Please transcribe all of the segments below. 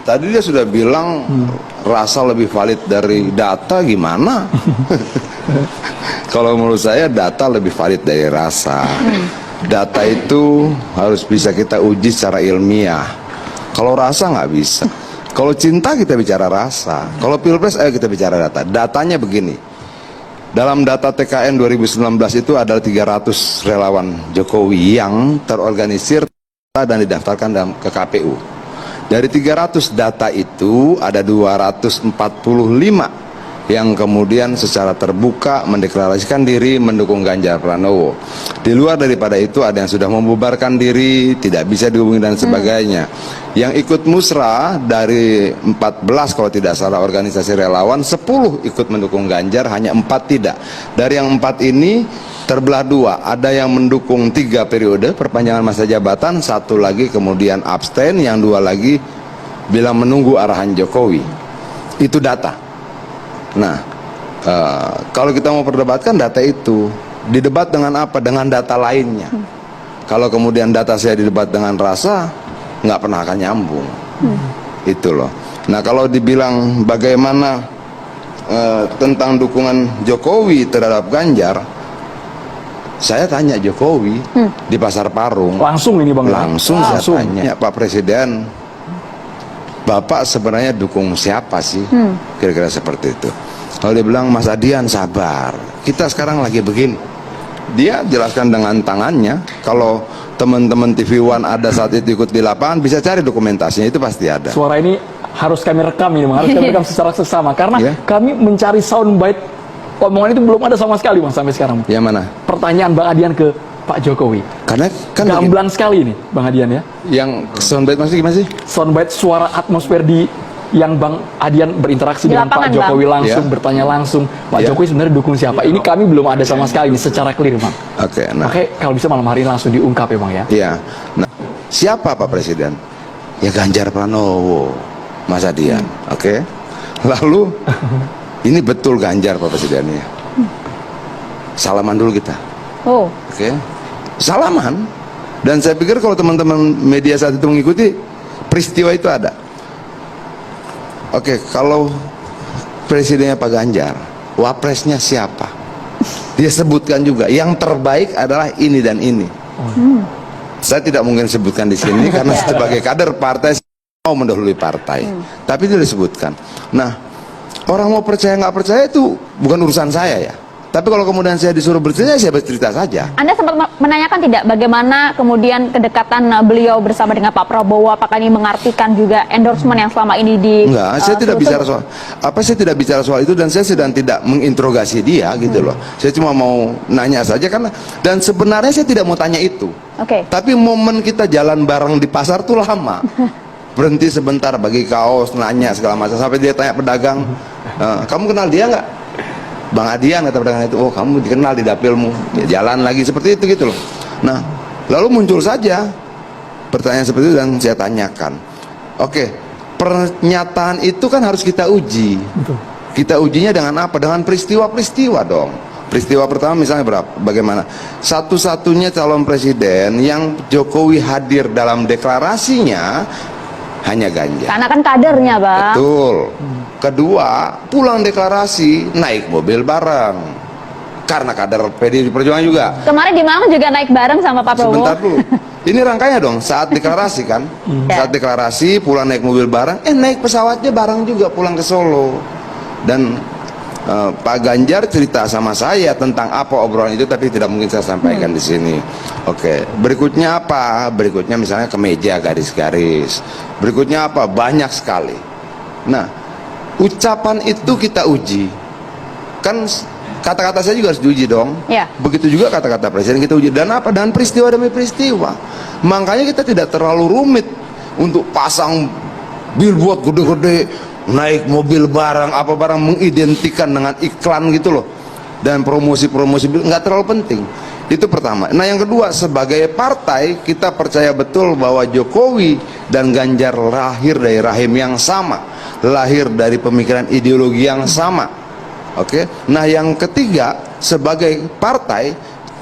Tadi dia sudah bilang rasa lebih valid dari data, gimana? Kalau menurut saya data lebih valid dari rasa. Data itu harus bisa kita uji secara ilmiah. Kalau rasa nggak bisa. Kalau cinta kita bicara rasa. Kalau pilpres ayo kita bicara data. Datanya begini. Dalam data TKN 2019 itu ada 300 relawan Jokowi yang terorganisir dan didaftarkan ke KPU. Dari 300 data itu ada 245 yang kemudian secara terbuka mendeklarasikan diri mendukung Ganjar Pranowo. Di luar daripada itu ada yang sudah membubarkan diri, tidak bisa dihubungi dan sebagainya. Yang ikut musrah dari 14 kalau tidak salah organisasi relawan, 10 ikut mendukung Ganjar, hanya 4 tidak. Dari yang 4 ini terbelah dua, ada yang mendukung 3 periode perpanjangan masa jabatan, 1 lagi kemudian abstain, yang 2 lagi bilang menunggu arahan Jokowi. Itu data. Nah, kalau kita mau perdebatkan data itu, didebat dengan apa? Dengan data lainnya. Kalau kemudian data saya didebat dengan rasa, nggak pernah akan nyambung. Itu loh. Nah, kalau dibilang bagaimana tentang dukungan Jokowi terhadap Ganjar, saya tanya Jokowi di Pasar Parung. Langsung ini Bang. Langsung saya tanya, Pak Presiden, Bapak sebenarnya dukung siapa sih? Kira-kira seperti itu. Kalau dia bilang, Mas Adian sabar, kita sekarang lagi begini. Dia jelaskan dengan tangannya. Kalau teman-teman TV One ada saat itu ikut di lapangan, bisa cari dokumentasinya, itu pasti ada. Suara ini harus kami rekam ini Bang, harus kami rekam secara seksama. Karena kami mencari soundbite omongan itu belum ada sama sekali Bang sampai sekarang. Yang mana? Pertanyaan Bang Adian ke Pak Jokowi. Karena kan gamblang sekali ini Bang Adian ya. Yang soundbite maksudnya gimana sih? Soundbite suara atmosfer di yang Bang Adian berinteraksi di dengan lapangan, Pak Jokowi langsung, bertanya langsung Pak Jokowi sebenarnya dukung siapa. Ini kami belum ada sama sekali ini secara clear Bang. Oke, nah. Oke, kalau bisa malam hari ini langsung diungkap ya Bang ya. Iya. Nah, siapa Pak Presiden? Ya Ganjar Pranowo, Mas Adian. Oke. Lalu ini betul Ganjar Pak Presidennya. Salaman dulu kita. Oke. Salaman. Dan saya pikir kalau teman-teman media saat itu mengikuti, peristiwa itu ada. Oke, kalau presidennya Pak Ganjar, wapresnya siapa? Dia sebutkan juga, yang terbaik adalah ini dan ini. Saya tidak mungkin sebutkan di sini karena sebagai kader partai saya mau mendahului partai. Tapi itu disebutkan. Nah, orang mau percaya nggak percaya itu bukan urusan saya ya. Tapi kalau kemudian saya disuruh bercerita, saya bercerita saja. Anda sempat menanyakan tidak bagaimana kemudian kedekatan beliau bersama dengan Pak Prabowo? Apakah ini mengartikan juga endorsement yang selama ini di... Enggak, saya tidak bicara soal saya tidak bicara soal itu, dan saya sedang tidak menginterogasi dia gitu loh. Saya cuma mau nanya saja karena, dan sebenarnya saya tidak mau tanya itu. Tapi momen kita jalan bareng di pasar tuh lama. Berhenti sebentar bagi kaos, nanya segala macam, sampai dia tanya pedagang, kamu kenal dia nggak? Bang Adian, kata pedagang itu, oh kamu dikenal di dapilmu. Ya, jalan lagi seperti itu gitu loh. Nah, lalu muncul saja pertanyaan seperti itu dan saya tanyakan. Oke, pernyataan itu kan harus kita uji. Kita ujinya dengan apa? Dengan peristiwa-peristiwa dong. Peristiwa pertama misalnya berapa? Bagaimana? Satu-satunya calon presiden yang Jokowi hadir dalam deklarasinya hanya Ganjar. Karena kan kadernya, Bang. Betul. Kedua, pulang deklarasi naik mobil bareng. Karena kader PDI Perjuangan juga. Kemarin di Malang juga naik bareng sama Pak Prabowo. Sebentar dulu. Ini rangkainya dong, saat deklarasi kan. Saat deklarasi pulang naik mobil bareng, naik pesawatnya bareng juga pulang ke Solo. Dan Pak Ganjar cerita sama saya tentang apa obrolan itu, tapi tidak mungkin saya sampaikan di sini. Oke, berikutnya apa? Berikutnya misalnya kemeja garis-garis. Berikutnya apa? Banyak sekali. Nah, ucapan itu kita uji. Kan kata-kata saya juga harus diuji dong. Begitu juga kata-kata presiden kita uji. Dan apa? Dan peristiwa demi peristiwa. Makanya kita tidak terlalu rumit untuk pasang billboard gede-gede, naik mobil barang, apa barang, mengidentikan dengan iklan gitu loh, dan promosi-promosi nggak terlalu penting. Itu pertama. Nah, yang kedua, sebagai partai kita percaya betul bahwa Jokowi dan Ganjar lahir dari rahim yang sama, lahir dari pemikiran ideologi yang sama. Oke. Nah, yang ketiga, sebagai partai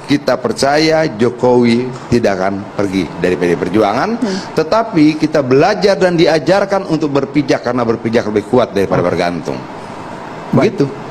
kita percaya Jokowi tidak akan pergi dari PD Perjuangan, tetapi kita belajar dan diajarkan untuk berpijak, karena berpijak lebih kuat daripada bergantung. Begitu.